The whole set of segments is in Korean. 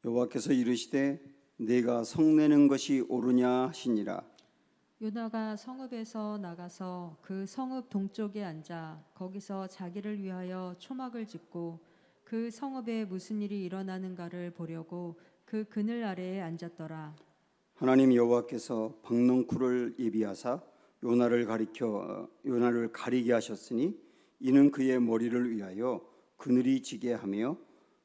여호와께서 이르시되 내가 성내는 것이 옳으냐 하시니라. 요나가 성읍에서 나가서 그 성읍 동쪽에 앉아 거기서 자기를 위하여 초막을 짓고 그 성읍에 무슨 일이 일어나는가를 보려고 그 그늘 아래에 앉았더라. 하나님 여호와께서 박넝쿨을 예비하사 요나를 가리게 하셨으니 이는 그의 머리를 위하여 그늘이 지게 하며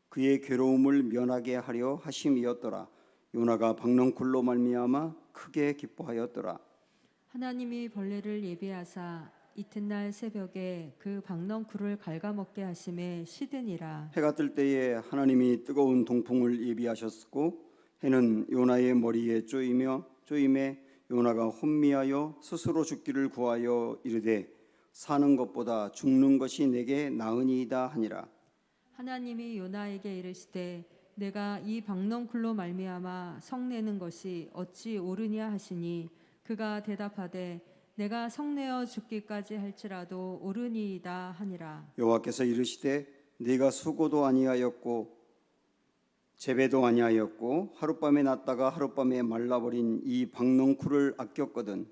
그의 괴로움을 면하게 하려 하심이었더라. 요나가 박넝쿨로 말미암아 크게 기뻐하였더라. 하나님이 벌레를 예비하사 이튿날 새벽에 그 박넝쿨을 갉아먹게 하심에 시드니라. 해가 뜰 때에 하나님이 뜨거운 동풍을 예비하셨고 해는 요나의 머리에 쪼임에 요나가 혼미하여 스스로 죽기를 구하여 이르되 사는 것보다 죽는 것이 내게 나으니이다 하니라. 하나님이 요나에게 이르시되 내가 이 박넝쿨로 말미암아 성내는 것이 어찌 옳으냐 하시니 그가 대답하되 내가 성내어 죽기까지 할지라도 옳으니이다 하니라. 여호와께서 이르시되 네가 수고도 아니하였고 재배도 아니하였고 하룻밤에 났다가 하룻밤에 말라버린 이 박넝쿨을 아꼈거든.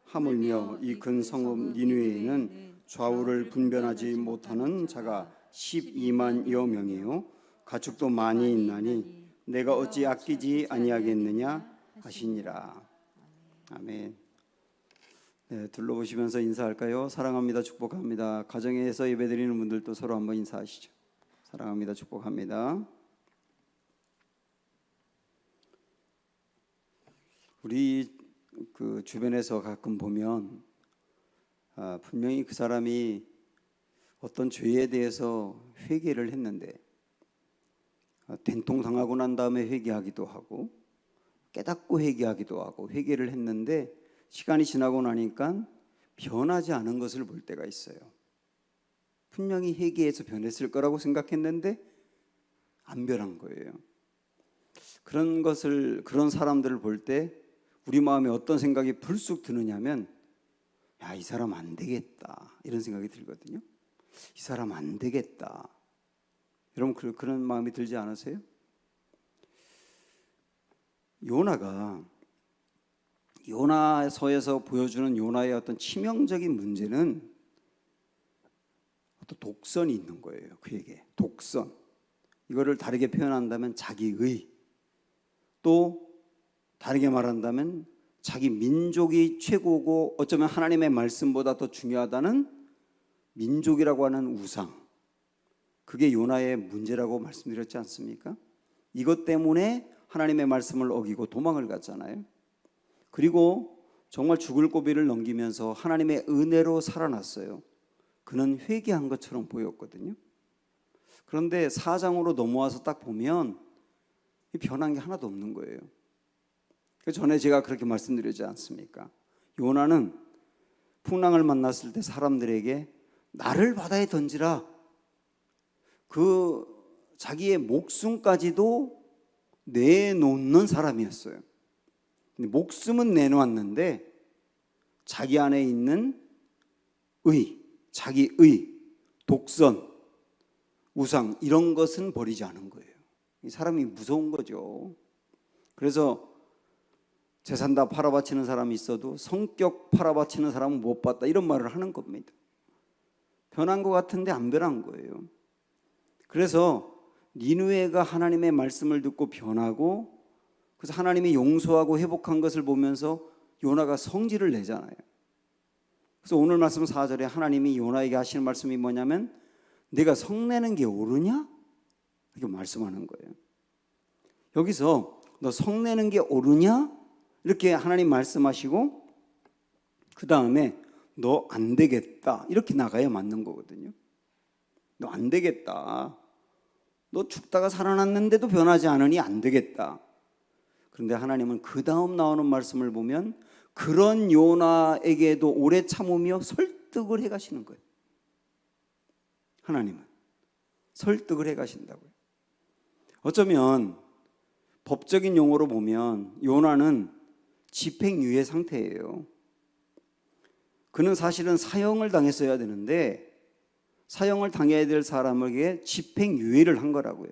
하물며 이 큰 성읍 니느웨에는 좌우를 분별하지 못하는 자가 12만여 명이요 가축도 많이 있나니 내가 어찌 아끼지 아니하겠느냐 하시니라. 아멘. 네, 둘러보시면서 인사할까요? 사랑합니다, 축복합니다. 가정에서 예배드리는 분들도 서로 한번 인사하시죠. 사랑합니다, 축복합니다. 우리 그 주변에서 가끔 보면 분명히 그 사람이 어떤 죄에 대해서 회개를 했는데 된통당하고 난 다음에 회개하기도 하고 깨닫고 회개하기도 하고 회개를 했는데 시간이 지나고 나니까 변하지 않은 것을 볼 때가 있어요. 분명히 회개해서 변했을 거라고 생각했는데 안 변한 거예요. 그런 사람들을 볼 때 우리 마음에 어떤 생각이 불쑥 드느냐면 야, 이 사람 안 되겠다 이런 생각이 들거든요. 이 사람 안 되겠다. 여러분 그런 마음이 들지 않으세요? 요나서에서 보여주는 요나의 어떤 치명적인 문제는 어떤 독선이 있는 거예요. 그에게 독선. 이거를 다르게 표현한다면 자기의, 또 다르게 말한다면 자기 민족이 최고고 어쩌면 하나님의 말씀보다 더 중요하다는 민족이라고 하는 우상, 그게 요나의 문제라고 말씀드렸지 않습니까? 이것 때문에 하나님의 말씀을 어기고 도망을 갔잖아요. 그리고 정말 죽을 고비를 넘기면서 하나님의 은혜로 살아났어요. 그는 회개한 것처럼 보였거든요. 그런데 4장으로 넘어와서 딱 보면 변한 게 하나도 없는 거예요. 전에 제가 그렇게 말씀드리지 않습니까? 요나는 풍랑을 만났을 때 사람들에게 나를 바다에 던지라, 그 자기의 목숨까지도 내놓는 사람이었어요. 근데 목숨은 내놓았는데 자기 안에 있는 자기의 독선, 우상 이런 것은 버리지 않은 거예요. 이 사람이 무서운 거죠. 그래서 재산 다 팔아바치는 사람이 있어도 성격 팔아바치는 사람은 못 봤다 이런 말을 하는 겁니다. 변한 것 같은데 안 변한 거예요. 그래서 니느웨가 하나님의 말씀을 듣고 변하고 그래서 하나님이 용서하고 회복한 것을 보면서 요나가 성질을 내잖아요. 그래서 오늘 말씀 4절에 하나님이 요나에게 하시는 말씀이 뭐냐면 내가 성내는 게 옳으냐? 이렇게 말씀하는 거예요. 여기서 너 성내는 게 옳으냐? 이렇게 하나님 말씀하시고 그 다음에 너 안 되겠다 이렇게 나가야 맞는 거거든요. 너 안 되겠다. 너 죽다가 살아났는데도 변하지 않으니 안 되겠다. 그런데 하나님은 그 다음 나오는 말씀을 보면 그런 요나에게도 오래 참으며 설득을 해가시는 거예요. 하나님은 설득을 해가신다고요. 어쩌면 법적인 용어로 보면 요나는 집행유예 상태예요. 그는 사실은 사형을 당했어야 되는데 사형을 당해야 될 사람에게 집행유예를 한 거라고요.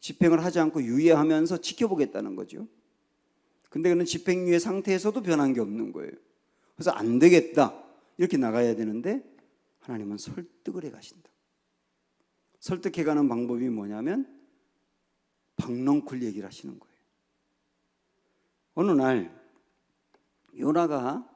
집행을 하지 않고 유예하면서 지켜보겠다는 거죠. 근데 그는 집행유예 상태에서도 변한 게 없는 거예요. 그래서 안 되겠다 이렇게 나가야 되는데 하나님은 설득을 해 가신다. 설득해 가는 방법이 뭐냐면 박넝쿨 얘기를 하시는 거예요. 어느 날 요나가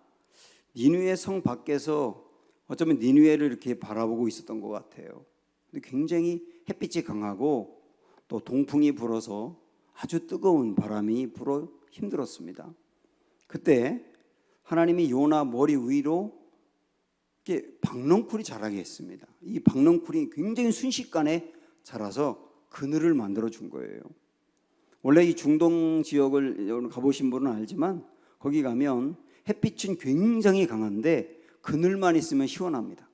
니느웨 성 밖에서 어쩌면 니느웨를 이렇게 바라보고 있었던 것 같아요. 근데 굉장히 햇빛이 강하고 또 동풍이 불어서 아주 뜨거운 바람이 불어 힘들었습니다. 그때 하나님이 요나 머리 위로 이렇게 박넝쿨이 자라게 했습니다. 이 박넝쿨이 굉장히 순식간에 자라서 그늘을 만들어 준 거예요. 원래 이 중동 지역을 가보신 분은 알지만 거기 가면 햇빛은 굉장히 강한데 그늘만 있으면 시원합니다.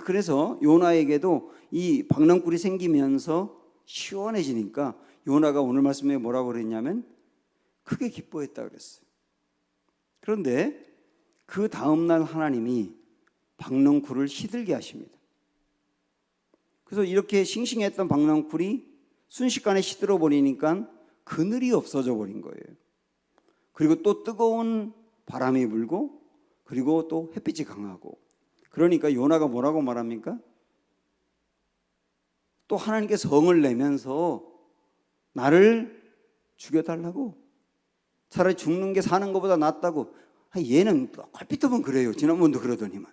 그래서 요나에게도 이 박넝쿨이 생기면서 시원해지니까 요나가 오늘 말씀에 뭐라고 그랬냐면 크게 기뻐했다 그랬어요. 그런데 그 다음날 하나님이 박넝쿨을 시들게 하십니다. 그래서 이렇게 싱싱했던 박넝쿨이 순식간에 시들어 버리니까 그늘이 없어져 버린 거예요. 그리고 또 뜨거운 바람이 불고 그리고 또 햇빛이 강하고 그러니까 요나가 뭐라고 말합니까? 또 하나님께 성을 내면서 나를 죽여달라고, 차라리 죽는 게 사는 것보다 낫다고. 얘는 얼핏 보면 그래요. 지난번도 그러더니만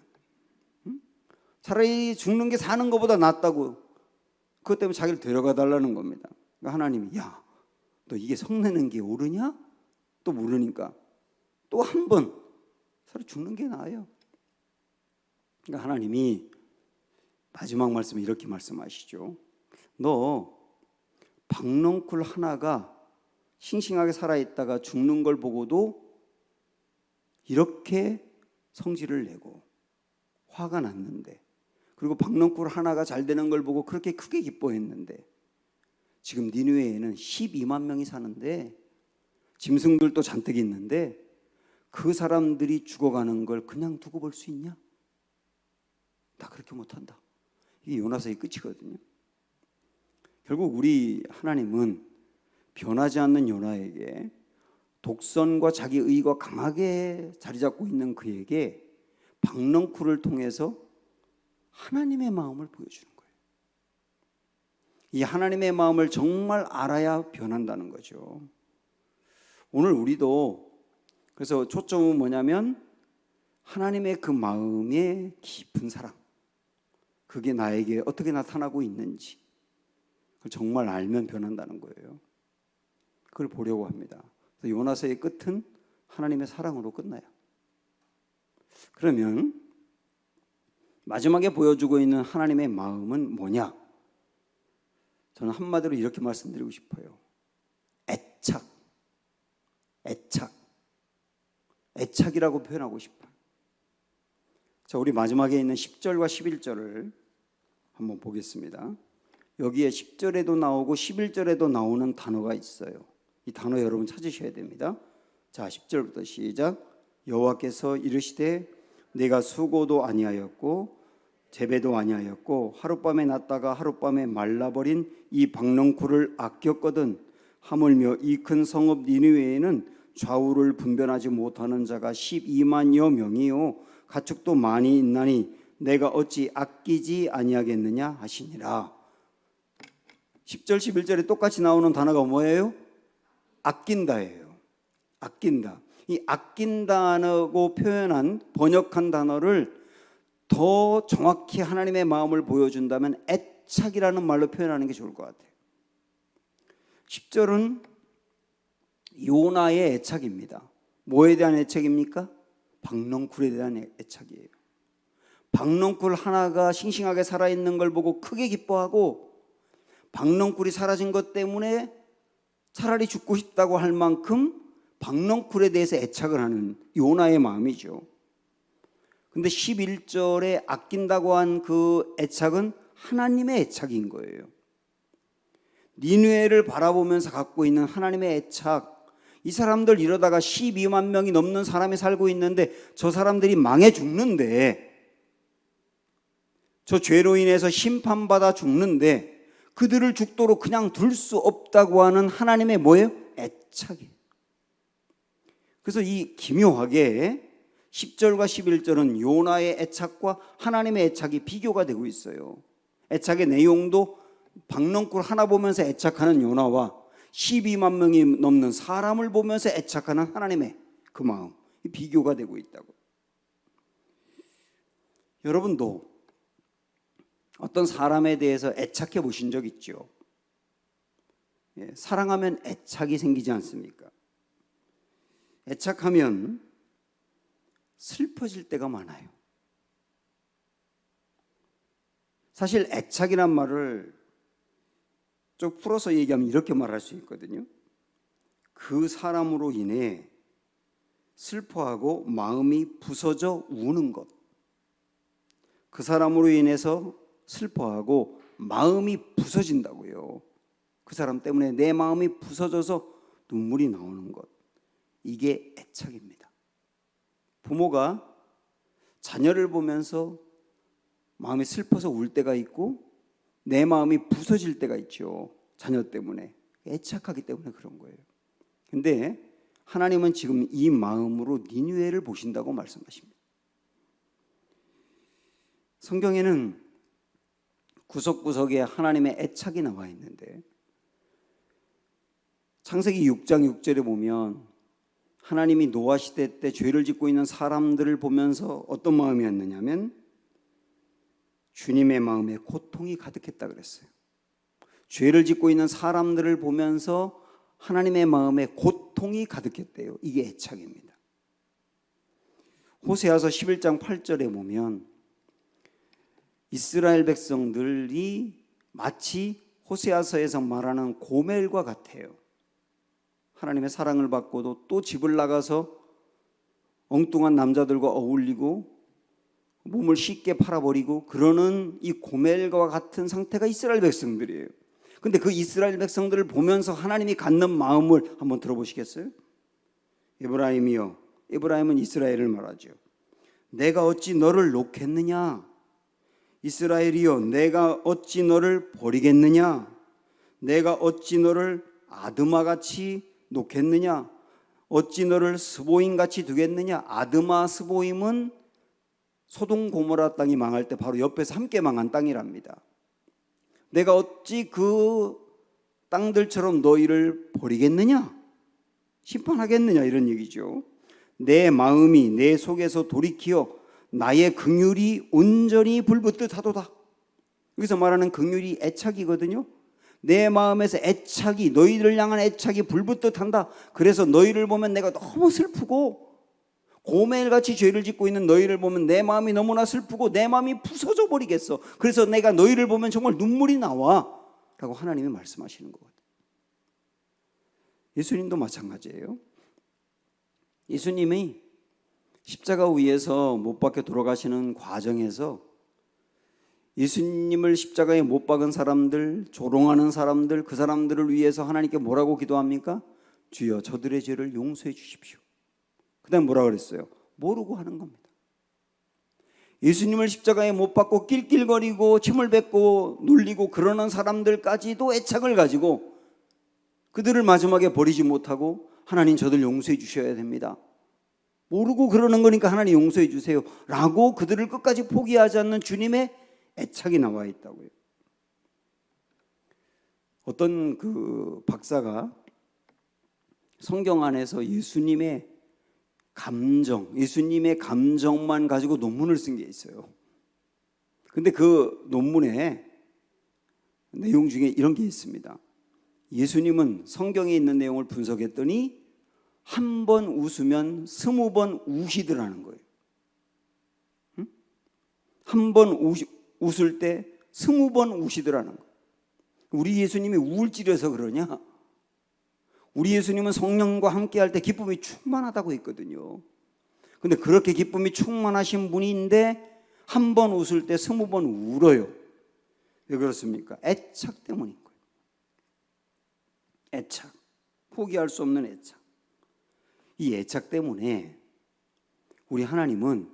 차라리 죽는 게 사는 것보다 낫다고. 그것 때문에 자기를 데려가 달라는 겁니다. 그러니까 하나님이 야, 너 이게 성내는 게 옳으냐? 또 모르니까 또 한 번 차라리 죽는 게 나아요. 그러니까 하나님이 마지막 말씀에 이렇게 말씀하시죠. 너 박넝쿨 하나가 싱싱하게 살아있다가 죽는 걸 보고도 이렇게 성질을 내고 화가 났는데, 그리고 박넝쿨 하나가 잘 되는 걸 보고 그렇게 크게 기뻐했는데, 지금 니느웨에는 12만 명이 사는데 짐승들도 잔뜩 있는데 그 사람들이 죽어가는 걸 그냥 두고 볼 수 있냐? 나 그렇게 못한다. 이게 요나서의 끝이거든요. 결국 우리 하나님은 변하지 않는 요나에게, 독선과 자기 의가 강하게 자리 잡고 있는 그에게 박넝쿨을 통해서 하나님의 마음을 보여주는 거예요. 이 하나님의 마음을 정말 알아야 변한다는 거죠. 오늘 우리도 그래서 초점은 뭐냐면 하나님의 그 마음의 깊은 사랑, 그게 나에게 어떻게 나타나고 있는지 그걸 정말 알면 변한다는 거예요. 그걸 보려고 합니다. 그래서 요나서의 끝은 하나님의 사랑으로 끝나요. 그러면 마지막에 보여주고 있는 하나님의 마음은 뭐냐? 저는 한마디로 이렇게 말씀드리고 싶어요. 애착이라고 표현하고 싶어요. 자, 우리 마지막에 있는 10절과 11절을 한번 보겠습니다. 여기에 10절에도 나오고 11절에도 나오는 단어가 있어요. 이 단어 여러분 찾으셔야 됩니다. 자, 10절부터 시작. 여호와께서 이르시되 내가 수고도 아니하였고 재배도 아니하였고 하룻밤에 났다가 하룻밤에 말라버린 이 박넝쿨을 아꼈거든. 하물며 이 큰 성읍 니느웨에는 좌우를 분별하지 못하는 자가 12만여 명이요 가축도 많이 있나니 내가 어찌 아끼지 아니하겠느냐 하시니라. 10절 11절에 똑같이 나오는 단어가 뭐예요? 아낀다예요. 아낀다. 이 아낀다고 표현한 번역한 단어를 더 정확히 하나님의 마음을 보여준다면 애착이라는 말로 표현하는 게 좋을 것 같아요. 10절은 요나의 애착입니다. 뭐에 대한 애착입니까? 박넝쿨에 대한 애착이에요. 박넝쿨 하나가 싱싱하게 살아있는 걸 보고 크게 기뻐하고, 박넝쿨이 사라진 것 때문에 차라리 죽고 싶다고 할 만큼 박넝쿨에 대해서 애착을 하는 요나의 마음이죠. 근데 11절에 아낀다고 한 그 애착은 하나님의 애착인 거예요. 니느웨를 바라보면서 갖고 있는 하나님의 애착. 이 사람들 이러다가 12만 명이 넘는 사람이 살고 있는데 저 사람들이 망해 죽는데, 저 죄로 인해서 심판받아 죽는데 그들을 죽도록 그냥 둘 수 없다고 하는 하나님의 뭐예요? 애착이에요. 그래서 이 기묘하게 10절과 11절은 요나의 애착과 하나님의 애착이 비교가 되고 있어요. 애착의 내용도 박넝쿨 하나 보면서 애착하는 요나와 12만 명이 넘는 사람을 보면서 애착하는 하나님의 그 마음, 이 비교가 되고 있다고. 여러분도 어떤 사람에 대해서 애착해 보신 적 있죠? 사랑하면 애착이 생기지 않습니까? 애착하면 슬퍼질 때가 많아요. 사실 애착이란 말을 좀 풀어서 얘기하면 이렇게 말할 수 있거든요. 그 사람으로 인해 슬퍼하고 마음이 부서져 우는 것. 그 사람으로 인해서 슬퍼하고 마음이 부서진다고요. 그 사람 때문에 내 마음이 부서져서 눈물이 나오는 것. 이게 애착입니다. 부모가 자녀를 보면서 마음이 슬퍼서 울 때가 있고 내 마음이 부서질 때가 있죠. 자녀 때문에. 애착하기 때문에 그런 거예요. 근데 하나님은 지금 이 마음으로 니느웨를 보신다고 말씀하십니다. 성경에는 구석구석에 하나님의 애착이 나와 있는데 창세기 6장 6절에 보면 하나님이 노아 시대 때 죄를 짓고 있는 사람들을 보면서 어떤 마음이었느냐면 주님의 마음에 고통이 가득했다 그랬어요. 죄를 짓고 있는 사람들을 보면서 하나님의 마음에 고통이 가득했대요. 이게 애착입니다. 호세아서 11장 8절에 보면 이스라엘 백성들이 마치 호세아서에서 말하는 고멜과 같아요. 하나님의 사랑을 받고도 또 집을 나가서 엉뚱한 남자들과 어울리고 몸을 쉽게 팔아버리고 그러는 이 고멜과 같은 상태가 이스라엘 백성들이에요. 근데 그 이스라엘 백성들을 보면서 하나님이 갖는 마음을 한번 들어보시겠어요? 에브라임이여, 에브라임은 이스라엘을 말하죠. 내가 어찌 너를 놓겠느냐? 이스라엘이여, 내가 어찌 너를 버리겠느냐? 내가 어찌 너를 아드마같이 놓겠느냐? 어찌 너를 스보임같이 두겠느냐? 아드마 스보임은 소돔 고모라 땅이 망할 때 바로 옆에서 함께 망한 땅이랍니다. 내가 어찌 그 땅들처럼 너희를 버리겠느냐? 심판하겠느냐? 이런 얘기죠. 내 마음이 내 속에서 돌이키어 나의 긍휼이 온전히 불붙듯 하도다. 여기서 말하는 긍휼이 애착이거든요. 내 마음에서 애착이, 너희를 향한 애착이 불붙듯 한다. 그래서 너희를 보면 내가 너무 슬프고 고멜같이 죄를 짓고 있는 너희를 보면 내 마음이 너무나 슬프고 내 마음이 부서져 버리겠어. 그래서 내가 너희를 보면 정말 눈물이 나와 라고 하나님이 말씀하시는 거거든요. 예수님도 마찬가지예요. 예수님이 십자가 위에서 못 박혀 돌아가시는 과정에서 예수님을 십자가에 못 박은 사람들, 조롱하는 사람들, 그 사람들을 위해서 하나님께 뭐라고 기도합니까? 주여 저들의 죄를 용서해 주십시오. 그 다음 뭐라 그랬어요? 모르고 하는 겁니다. 예수님을 십자가에 못 박고 낄낄거리고 침을 뱉고 눌리고 그러는 사람들까지도 애착을 가지고 그들을 마지막에 버리지 못하고 하나님 저들 용서해 주셔야 됩니다. 모르고 그러는 거니까 하나님 용서해 주세요 라고 그들을 끝까지 포기하지 않는 주님의 애착이 나와 있다고요. 어떤 그 박사가 성경 안에서 예수님의 감정만 가지고 논문을 쓴 게 있어요. 근데 그 논문에 내용 중에 이런 게 있습니다. 예수님은 성경에 있는 내용을 분석했더니 한 번 웃으면 20번 우시더라는 거예요. 한 번 웃을 때 20번 우시더라는 거예요. 우리 예수님이 우울증이라서 그러냐? 우리 예수님은 성령과 함께할 때 기쁨이 충만하다고 했거든요. 근데 그렇게 기쁨이 충만하신 분인데 한 번 웃을 때 20번 울어요. 왜 그렇습니까? 애착 때문인 거예요. 애착. 포기할 수 없는 애착. 이 애착 때문에 우리 하나님은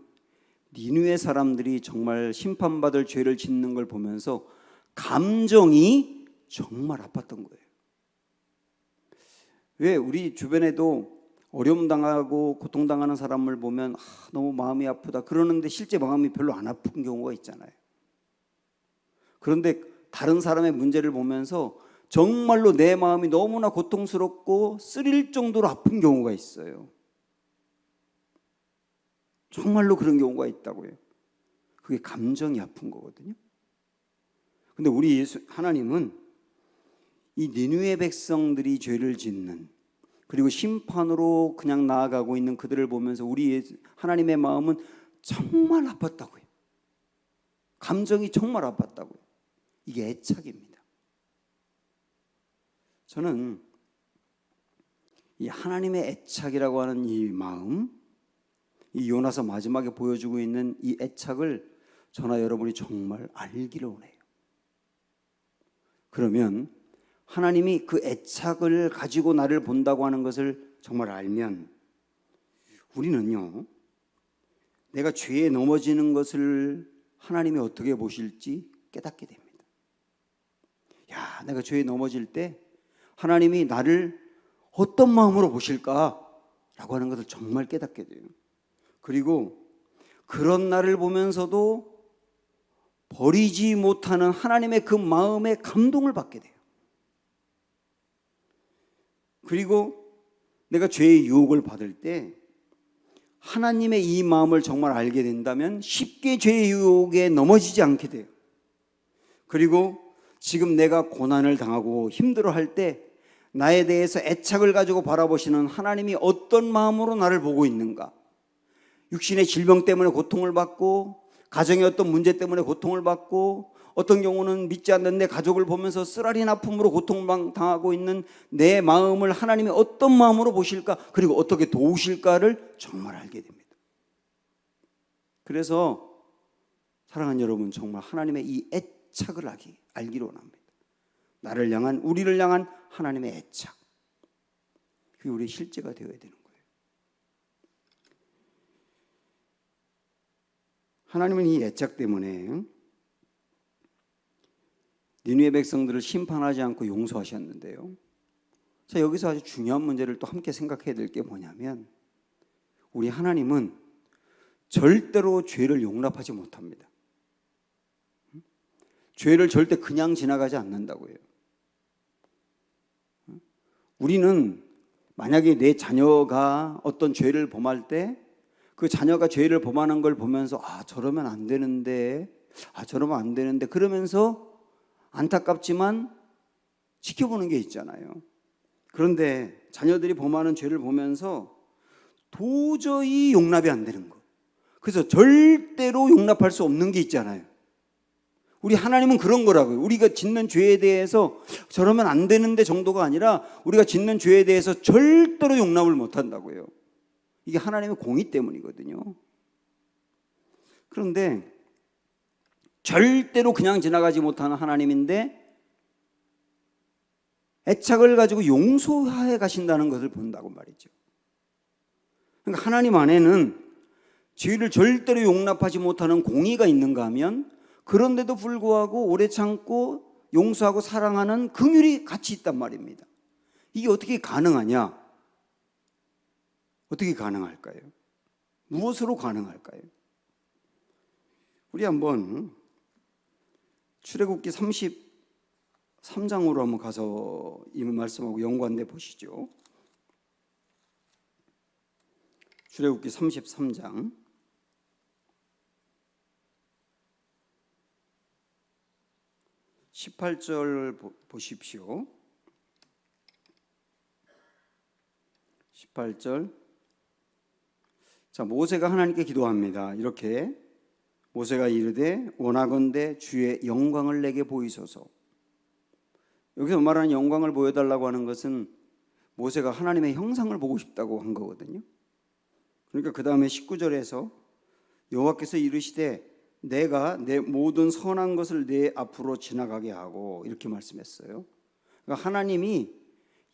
니느웨 사람들이 정말 심판받을 죄를 짓는 걸 보면서 감정이 정말 아팠던 거예요. 왜 우리 주변에도 어려움 당하고 고통당하는 사람을 보면 너무 마음이 아프다 그러는데 실제 마음이 별로 안 아픈 경우가 있잖아요. 그런데 다른 사람의 문제를 보면서 정말로 내 마음이 너무나 고통스럽고 쓰릴 정도로 아픈 경우가 있어요. 정말로 그런 경우가 있다고요. 그게 감정이 아픈 거거든요. 근데 우리 하나님은 이 니느웨 백성들이 죄를 짓는, 그리고 심판으로 그냥 나아가고 있는 그들을 보면서 우리 하나님의 마음은 정말 아팠다고요. 감정이 정말 아팠다고요. 이게 애착입니다. 저는 이 하나님의 애착이라고 하는 이 마음, 이 요나서 마지막에 보여주고 있는 이 애착을 저나 여러분이 정말 알기를 원해요. 그러면 하나님이 그 애착을 가지고 나를 본다고 하는 것을 정말 알면 우리는요, 내가 죄에 넘어지는 것을 하나님이 어떻게 보실지 깨닫게 됩니다. 야, 내가 죄에 넘어질 때 하나님이 나를 어떤 마음으로 보실까라고 하는 것을 정말 깨닫게 돼요. 그리고 그런 나를 보면서도 버리지 못하는 하나님의 그 마음에 감동을 받게 돼요. 그리고 내가 죄의 유혹을 받을 때 하나님의 이 마음을 정말 알게 된다면 쉽게 죄의 유혹에 넘어지지 않게 돼요. 그리고 지금 내가 고난을 당하고 힘들어할 때 나에 대해서 애착을 가지고 바라보시는 하나님이 어떤 마음으로 나를 보고 있는가, 육신의 질병 때문에 고통을 받고 가정의 어떤 문제 때문에 고통을 받고 어떤 경우는 믿지 않는 내 가족을 보면서 쓰라린 아픔으로 고통을 당하고 있는 내 마음을 하나님이 어떤 마음으로 보실까, 그리고 어떻게 도우실까를 정말 알게 됩니다. 그래서 사랑하는 여러분, 정말 하나님의 이 애착을 알기로 원합니다. 나를 향한, 우리를 향한 하나님의 애착, 그게 우리의 실제가 되어야 되는 거예요. 하나님은 이 애착 때문에 니느웨 백성들을 심판하지 않고 용서하셨는데요. 자, 여기서 아주 중요한 문제를 또 함께 생각해야 될 게 뭐냐면, 우리 하나님은 절대로 죄를 용납하지 못합니다. 죄를 절대 그냥 지나가지 않는다고요. 우리는 만약에 내 자녀가 어떤 죄를 범할 때 그 자녀가 죄를 범하는 걸 보면서 저러면 안 되는데, 저러면 안 되는데 그러면서 안타깝지만 지켜보는 게 있잖아요. 그런데 자녀들이 범하는 죄를 보면서 도저히 용납이 안 되는 거, 그래서 절대로 용납할 수 없는 게 있잖아요. 우리 하나님은 그런 거라고요. 우리가 짓는 죄에 대해서 저러면 안 되는데 정도가 아니라 우리가 짓는 죄에 대해서 절대로 용납을 못 한다고요. 이게 하나님의 공의 때문이거든요. 그런데 절대로 그냥 지나가지 못하는 하나님인데 애착을 가지고 용서해 가신다는 것을 본다고 말이죠. 그러니까 하나님 안에는 죄를 절대로 용납하지 못하는 공의가 있는가 하면, 그런데도 불구하고 오래 참고 용서하고 사랑하는 긍휼이 같이 있단 말입니다. 이게 어떻게 가능하냐? 어떻게 가능할까요? 무엇으로 가능할까요? 우리 한번 출애굽기 33장으로 한번 가서 이 말씀하고 연관돼 보시죠. 출애굽기 33장 18절 보십시오. 18절. 자, 모세가 하나님께 기도합니다. 이렇게 모세가 이르되 원하건대 주의 영광을 내게 보이소서. 여기서 말하는 영광을 보여달라고 하는 것은 모세가 하나님의 형상을 보고 싶다고 한 거거든요. 그러니까 그 다음에 19절에서 여호와께서 이르시되 내가 내 모든 선한 것을 내 앞으로 지나가게 하고, 이렇게 말씀했어요. 그러니까 하나님이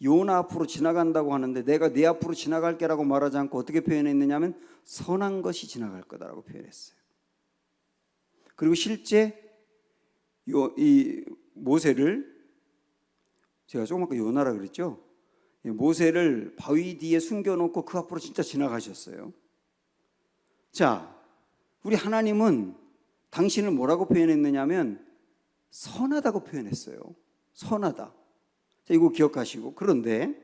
요나 앞으로 지나간다고 하는데 내가 네 앞으로 지나갈게라고 말하지 않고 어떻게 표현했느냐면 선한 것이 지나갈 거다라고 표현했어요. 그리고 실제 이 모세를 제가 조금 아까 요나라 그랬죠? 모세를 바위 뒤에 숨겨놓고 그 앞으로 진짜 지나가셨어요. 자, 우리 하나님은 당신을 뭐라고 표현했느냐면 선하다고 표현했어요. 선하다. 자, 이거 기억하시고. 그런데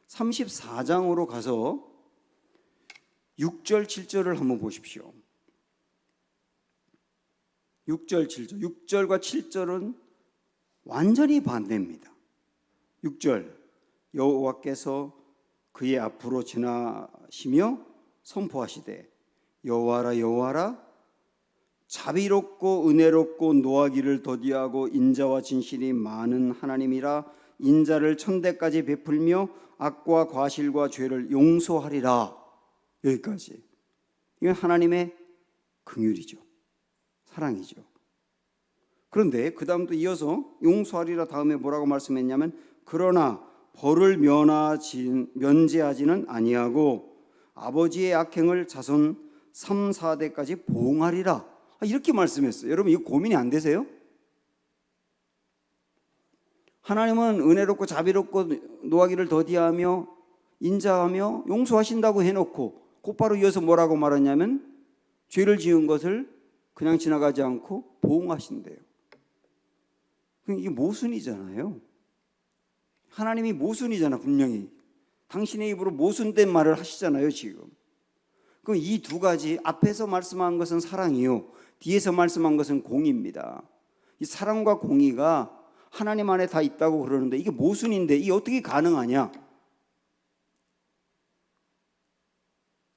34장으로 가서 6절, 7절을 한번 보십시오. 6절, 7절. 6절과 7절은 완전히 반대입니다. 6절, 여호와께서 그의 앞으로 지나시며 선포하시되 여호와라 여호와라 자비롭고 은혜롭고 노하기를 더디하고 인자와 진실이 많은 하나님이라 인자를 천대까지 베풀며 악과 과실과 죄를 용서하리라. 여기까지. 이건 하나님의 긍휼이죠. 사랑이죠. 그런데 그 다음도 이어서 용서하리라 다음에 뭐라고 말씀했냐면 그러나 벌을 면제하지는 아니하고 아버지의 악행을 자손 3, 4대까지 보응하리라. 이렇게 말씀했어요. 여러분 이거 고민이 안 되세요? 하나님은 은혜롭고 자비롭고 노하기를 더디하며 인자하며 용서하신다고 해놓고 곧바로 이어서 뭐라고 말하냐면 죄를 지은 것을 그냥 지나가지 않고 보응하신대요. 이게 모순이잖아요. 하나님이 모순이잖아. 분명히 당신의 입으로 모순된 말을 하시잖아요. 지금 그럼 이 두 가지, 앞에서 말씀한 것은 사랑이요, 뒤에서 말씀한 것은 공의입니다. 이 사랑과 공의가 하나님 안에 다 있다고 그러는데 이게 모순인데 이게 어떻게 가능하냐?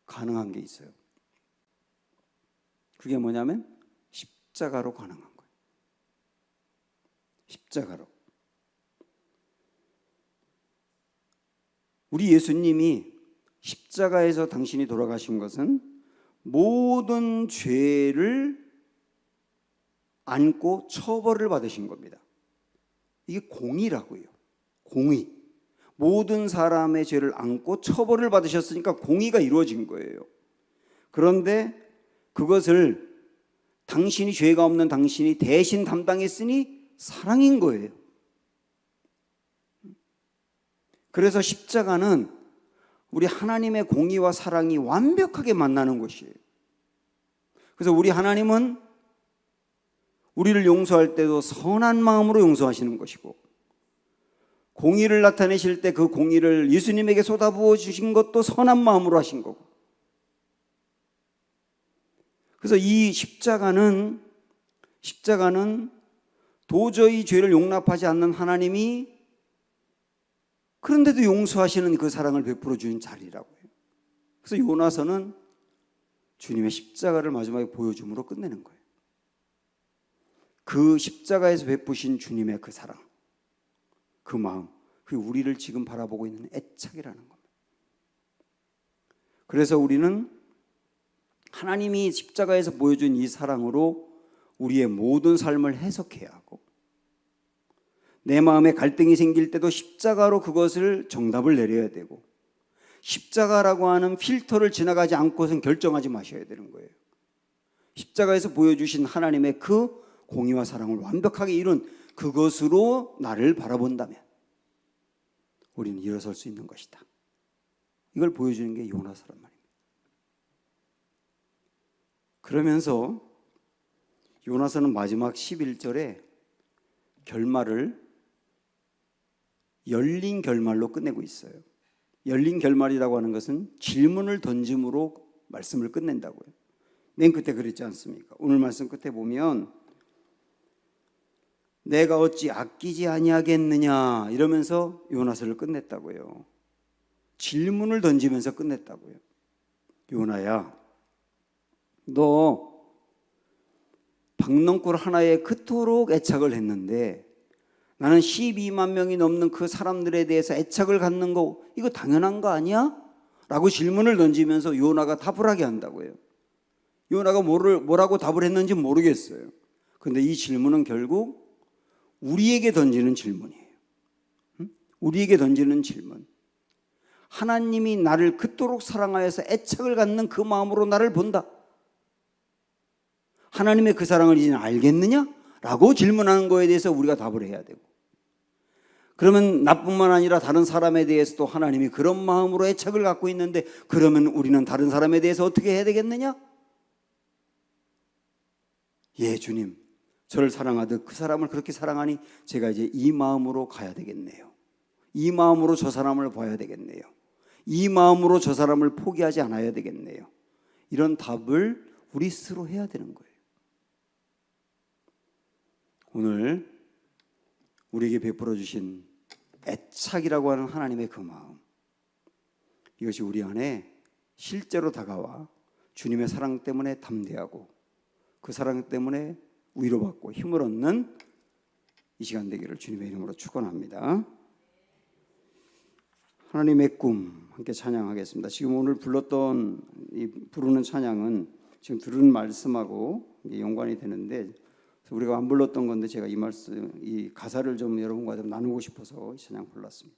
가능한 게 있어요. 그게 뭐냐면 십자가로 가능한 거예요. 십자가로. 우리 예수님이 십자가에서 당신이 돌아가신 것은 모든 죄를 안고 처벌을 받으신 겁니다. 이게 공의라고요. 공의. 모든 사람의 죄를 안고 처벌을 받으셨으니까 공의가 이루어진 거예요. 그런데 그것을 당신이, 죄가 없는 당신이 대신 담당했으니 사랑인 거예요. 그래서 십자가는 우리 하나님의 공의와 사랑이 완벽하게 만나는 것이에요. 그래서 우리 하나님은 우리를 용서할 때도 선한 마음으로 용서하시는 것이고, 공의를 나타내실 때 그 공의를 예수님에게 쏟아부어 주신 것도 선한 마음으로 하신 거고, 그래서 이 십자가는 도저히 죄를 용납하지 않는 하나님이 그런데도 용서하시는 그 사랑을 베풀어 주는 자리라고요. 그래서 요나서는 주님의 십자가를 마지막에 보여줌으로 끝내는 거예요. 그 십자가에서 베푸신 주님의 그 사랑, 그 마음, 그게 우리를 지금 바라보고 있는 애착이라는 겁니다. 그래서 우리는 하나님이 십자가에서 보여준 이 사랑으로 우리의 모든 삶을 해석해야 하고, 내 마음에 갈등이 생길 때도 십자가로 그것을 정답을 내려야 되고, 십자가라고 하는 필터를 지나가지 않고선 결정하지 마셔야 되는 거예요. 십자가에서 보여주신 하나님의 그 공의와 사랑을 완벽하게 이룬 그것으로 나를 바라본다면 우리는 일어설 수 있는 것이다. 이걸 보여주는 게 요나서란 말입니다. 그러면서 요나서는 마지막 11절에 결말을 열린 결말로 끝내고 있어요. 열린 결말이라고 하는 것은 질문을 던짐으로 말씀을 끝낸다고요. 맨 끝에 그랬지 않습니까? 오늘 말씀 끝에 보면 내가 어찌 아끼지 아니하겠느냐 이러면서 요나서를 끝냈다고요. 질문을 던지면서 끝냈다고요. 요나야, 너 박넝쿨 하나에 그토록 애착을 했는데 나는 12만 명이 넘는 그 사람들에 대해서 애착을 갖는 거 이거 당연한 거 아니야? 라고 질문을 던지면서 요나가 답을 하게 한다고요. 요나가 뭐라고 답을 했는지 모르겠어요. 그런데 이 질문은 결국 우리에게 던지는 질문이에요. 우리에게 던지는 질문. 하나님이 나를 그토록 사랑하여서 애착을 갖는 그 마음으로 나를 본다. 하나님의 그 사랑을 이제는 알겠느냐? 라고 질문하는 거에 대해서 우리가 답을 해야 되고, 그러면 나뿐만 아니라 다른 사람에 대해서도 하나님이 그런 마음으로 애착을 갖고 있는데, 그러면 우리는 다른 사람에 대해서 어떻게 해야 되겠느냐? 예, 주님, 저를 사랑하듯 그 사람을 그렇게 사랑하니 제가 이제 이 마음으로 가야 되겠네요. 이 마음으로 저 사람을 봐야 되겠네요. 이 마음으로 저 사람을 포기하지 않아야 되겠네요. 이런 답을 우리 스스로 해야 되는 거예요. 오늘 우리에게 베풀어 주신 애착이라고 하는 하나님의 그 마음, 이것이 우리 안에 실제로 다가와 주님의 사랑 때문에 담대하고 그 사랑 때문에 위로받고 힘을 얻는 이 시간 되기를 주님의 이름으로 축원합니다. 하나님의 꿈 함께 찬양하겠습니다. 지금 오늘 불렀던 이 부르는 찬양은 지금 들은 말씀하고 연관이 되는데, 우리가 안 불렀던 건데 제가 이 말씀, 이 가사를 좀 여러분과 좀 나누고 싶어서 이 찬양 불렀습니다.